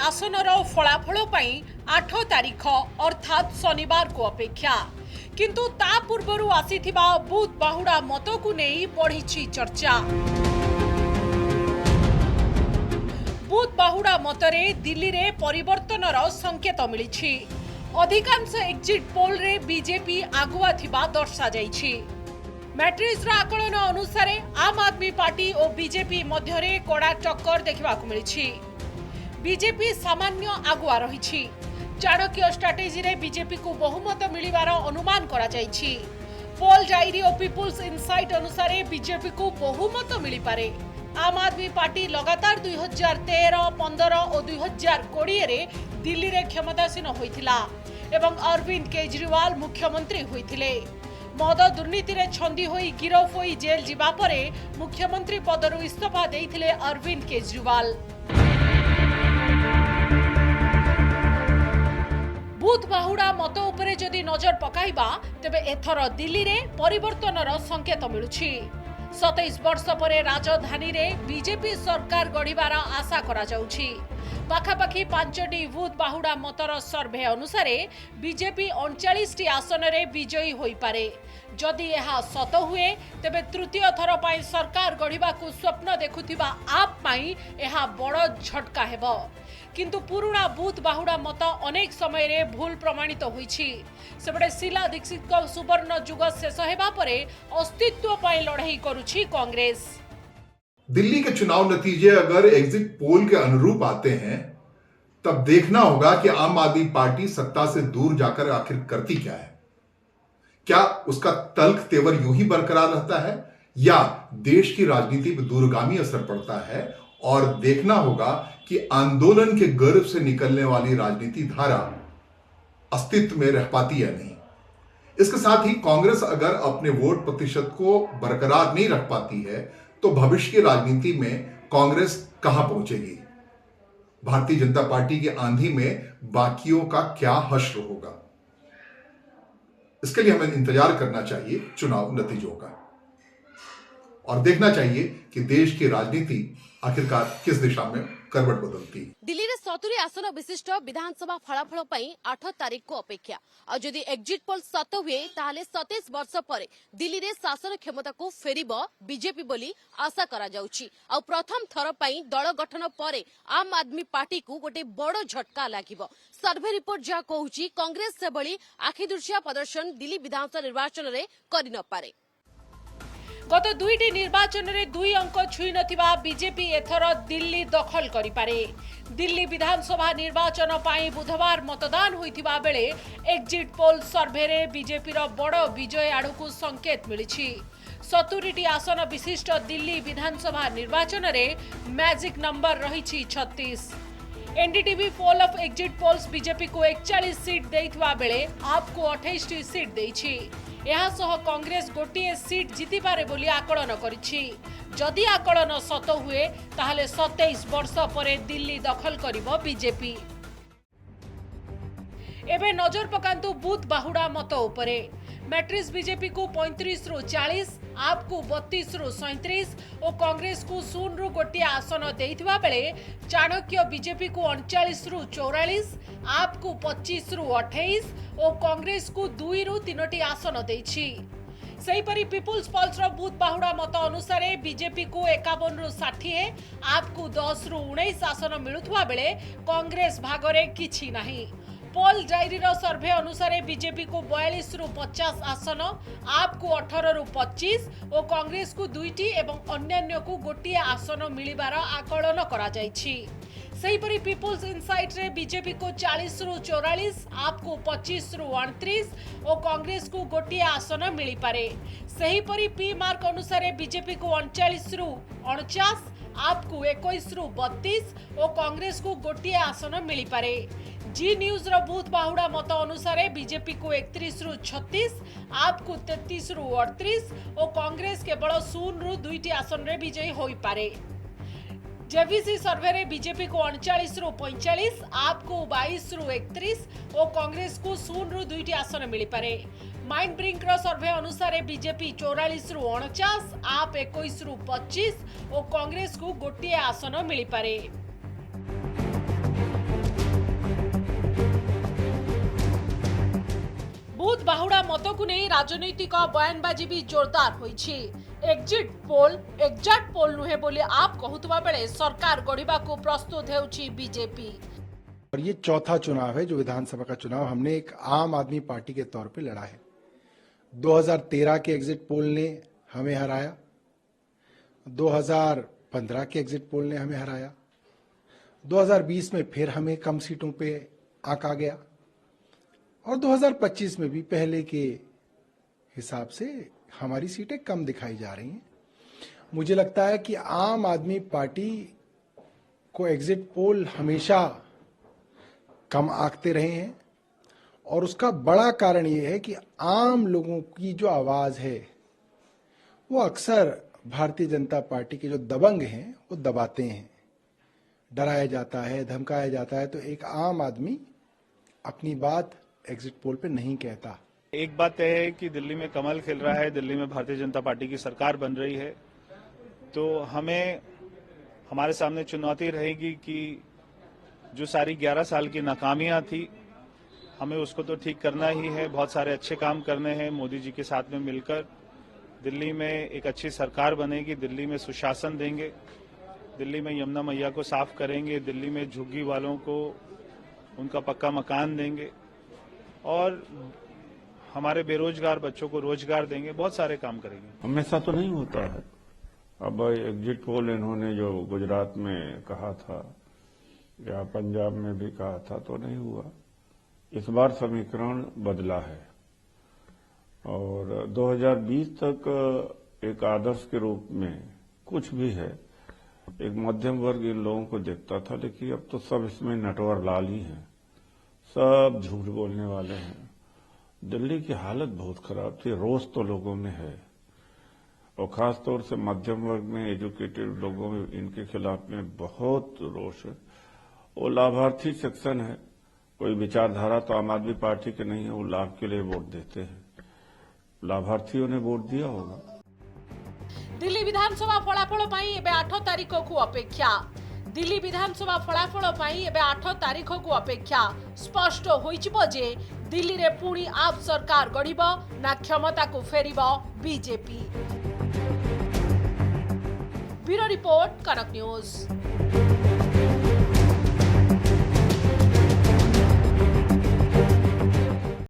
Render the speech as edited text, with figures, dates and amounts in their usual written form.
आसनर फलाफल पई 8 तारीख अर्थात शनिवार को अपेक्षा किंतु ता पूर्वरु आसीथिबा बूथ बाहुडा मत को नहीं बढ़ी चर्चा। बूथ बाहुडा मतरे दिल्ली रे परिवर्तनर संकेत मिली। अधिकांश एग्जिट पोल रे बीजेपी आगुआ थिबा दर्शा जाइछि। मैट्रिक्स आकलन अनुसार आम आदमी पार्टी और बीजेपी मध्य कड़ा टक्कर देखा मिली। बीजेपी सामान्य आगुआ रही। चाणक्य स्ट्राटेजी रे बीजेपी को बहुमत मिलिबार अनुमान करा जाइछि। पोल डायरी और पीपुल्स इनसाइट अनुसार बीजेपी को बहुमत मिली पारे। आम आदमी पार्टी लगातार 2013, 15 और 2020 रे दिल्ली रे क्षमतासीन होइथिला एवं अरविंद केजरीवाल मुख्यमंत्री होइथिले। मद दुर्नीति रे छंदी होई गिरफ होई जेल जिबा परे मुख्यमंत्री पदरु इस्तीफा देइथिले अरविंद केजरीवाल। बूथ बाहुडा मत उपरे जदि नजर पकाइबा तेबे एथर दिल्ली रे परिवर्तनर संकेत मिलुछि। 27 वर्ष परे राजधानी रे बीजेपी सरकार गढ़िबार आशा करा जाउछि। पाखापाखि 5टी बूथ बाहुडा मतर सर्वे अनुसार बीजेपी 39टी आसन रे विजयी होई पारे। जदि यह सत हुए तेबे तृतीय थर पाई सरकार गढ़िबा को स्वप्न देखुथिबा आप पाई यह बड़ झटका हेबो। किंतु पुराना बूथ बाहुडा मत अनेक समय रे भूल प्रमाणित होईछि। सेबडे शीला दीक्षित को सुवर्ण जुग शेष हेबा परे अस्तित्व पाई लड़ाई करूछि कांग्रेस। दिल्ली के चुनाव नतीजे अगर एग्जिट पोल के अनुरूप आते हैं तब देखना होगा कि आम आदमी पार्टी सत्ता से दूर जाकर आखिर करती क्या है। क्या उसका तल्ख तेवर यूं ही बरकरार रहता है या देश की राजनीति पर दूरगामी असर पड़ता है। और देखना होगा कि आंदोलन के गर्भ से निकलने वाली राजनीति धारा अस्तित्व में रह पाती या नहीं। इसके साथ ही कांग्रेस अगर अपने वोट प्रतिशत को बरकरार नहीं रख पाती है तो भविष्य की राजनीति में कांग्रेस कहां पहुंचेगी। भारतीय जनता पार्टी की आंधी में बाकियों का क्या हश्र होगा। इसके लिए हमें इंतजार करना चाहिए चुनाव नतीजों का और देखना चाहिए कि देश की राजनीति आखिरकार किस दिशा में करवट बदलती। दिल्ली रे 70 आसन विशिष्ट विधानसभा फलाफल पई 8 तारीख को अपेक्षा और जदि एग्जिट पोल सत हुए ताहले 27 वर्ष परे दिल्ली रे शासन क्षमता को फेरिबो बीजेपी बोली आशा करा जाउछि। और प्रथम थर पई दल गठन परे आम आदमी पार्टी को गोटे बड़ झटका लागिबो। सर्वे रिपोर्ट जा कहूछि कांग्रेस से बड़ी आखिदुर्छिया प्रदर्शन दिल्ली विधानसभा निर्वाचन रे करि न पारे। गत 2टी निर्वाचन में 2 अंक छुई नथिबा बीजेपी एथर दिल्ली दखल करि पारे। दिल्ली विधानसभा निर्वाचन पाई बुधवार मतदान होइथिबा बेले एग्जिट पोल सर्वे रे बीजेपी रो बड़ विजय आड़कू संकेत मिलिछि। 70टी आसन विशिष्ट दिल्ली विधानसभा निर्वाचन रे मैजिक नंबर रहिछि 36। NDTV poll of exit polls BJP को 41 सीट देइथिबा बेले आपको 28टी सीट देइछि। यह सह कांग्रेस गोटिए सीट जीति पारे बोली आकलन करिछि। जदि आकलन सत हुए ताहले 27 वर्ष परे दिल्ली दखल करिबो बीजेपी। एबे नजर पकांतु बूथ बाहुडा मत उपरे। मैट्रिक्स बीजेपी को 35 रु 40, आप को 32 रु 37 और कांग्रेस को 0 रु गोटिए आसन देइथिबा बेले चाणक्य बीजेपी को 39 रु 44, आप को 25 रु 28 और कांग्रेस को 2 रु 3टी आसन देइछि। सेहीपरि पीपुल्स पल्स रो बूथ बाहुडा मत अनुसार बीजेपी को 51 रु 60, आप को 10 रु 19 आसन मिलुथुवा बेले कांग्रेस भागरे किछि नाही। पोल डायरी रो सर्वे अनुसार बीजेपी को 42 रु 50 आसन, आप को 18 रु 25 और कांग्रेस को 2टी एवं अन्यान्य को गोटिए आसन मिलिबार आकलन करा जाइछि। सेहीपरि पीपुल्स इनसाइट रे बीजेपी को 40 रु 44, आप को 25 रु 29 और कांग्रेस को गोटिए आसन मिली पारे। सेहीपरि पी मार्क अनुसार बीजेपी को 39 रु 49, आप को 21 रु 32 और कांग्रेस को गोटिए आसन मिली पारे। जी न्यूज रो बूथ बाहुडा मत अनुसार बीजेपी को 31 रु 36, आप को 33 रु 38 और कांग्रेस केवल 0 रु 2टी आसन रे विजयी होई पारे। जेवीसी सर्वे रे बीजेपी को 39 रु 45, आप को 22 रु 31 और कांग्रेस को 0 रु 2टी आसन मिली पारे। माइंड ब्रिंक रो सर्वे अनुसार बीजेपी 44 रु 49, आप 21 रु 25 और कांग्रेस को गोटिए आसन मिली पारे। बुध बाहुड़ा मत को नहीं राजनैतिक बयानबाजी भी जोरदार होइछि। एग्जिट पोल एग्जैक्ट पोल नुहे बोली आप कहूतबा बेले सरकार गढ़िबा को प्रस्तुत हेउछि बीजेपी। और ये चौथा चुनाव है जो विधानसभा का चुनाव हमने एक आम आदमी पार्टी के तौर पे लड़ा है। 2013 के एग्जिट पोल ने हमें हराया, 2015 के एग्जिट पोल ने हमें हराया, 2020 में फिर हमें कम सीटों पे आंका गया और 2025 में भी पहले के हिसाब से हमारी सीटें कम दिखाई जा रही हैं। मुझे लगता है कि आम आदमी पार्टी को एग्जिट पोल हमेशा कम आंकते रहे हैं और उसका बड़ा कारण ये है कि आम लोगों की जो आवाज है वो अक्सर भारतीय जनता पार्टी के जो दबंग हैं वो दबाते हैं। डराया जाता है, धमकाया जाता है, तो एक आम आदमी अपनी बात एग्जिट पोल पे नहीं कहता। एक बात तय है कि दिल्ली में कमल खिल रहा है, दिल्ली में भारतीय जनता पार्टी की सरकार बन रही है, तो हमें हमारे सामने चुनौती रहेगी कि जो सारी 11 साल की नाकामियां थी हमें उसको तो ठीक करना ही है। बहुत सारे अच्छे काम करने हैं मोदी जी के साथ में मिलकर। दिल्ली में एक अच्छी सरकार बनेगी, दिल्ली में सुशासन देंगे, दिल्ली में यमुना मैया को साफ करेंगे, दिल्ली में झुग्गी वालों को उनका पक्का मकान देंगे और हमारे बेरोजगार बच्चों को रोजगार देंगे। बहुत सारे काम करेंगे। हमेशा तो नहीं होता है। अब एग्जिट पोल इन्होंने जो गुजरात में कहा था या पंजाब में भी कहा था तो नहीं हुआ। इस बार समीकरण बदला है और 2020 तक एक आदर्श के रूप में कुछ भी है, एक मध्यम वर्ग इन लोगों को देखता था, लेकिन अब तो सब इसमें नटवर लाल ही हैं, सब झूठ बोलने वाले हैं। दिल्ली की हालत बहुत खराब थी, रोष तो लोगों में है और खास तौर से मध्यम वर्ग में, एजुकेटेड लोगों में इनके खिलाफ में बहुत रोष है। वो लाभार्थी सेक्शन है, कोई विचारधारा तो आम आदमी पार्टी के नहीं है, वो लाभ के लिए वोट देते हैं। लाभार्थियों ने वोट दिया होगा। दिल्ली विधानसभा फलाफल पाई एबे 8 तारीख को अपेक्षा। दिल्ली विधानसभा फलाफल पाई एबे 8 तारीख को अपेक्षा। स्पष्ट होइछिबो जे दिल्ली रे पुणी आप सरकार गढ़िबो ना क्षमता को फेरिबो बीजेपी। ब्यूरो रिपोर्ट, कनक न्यूज।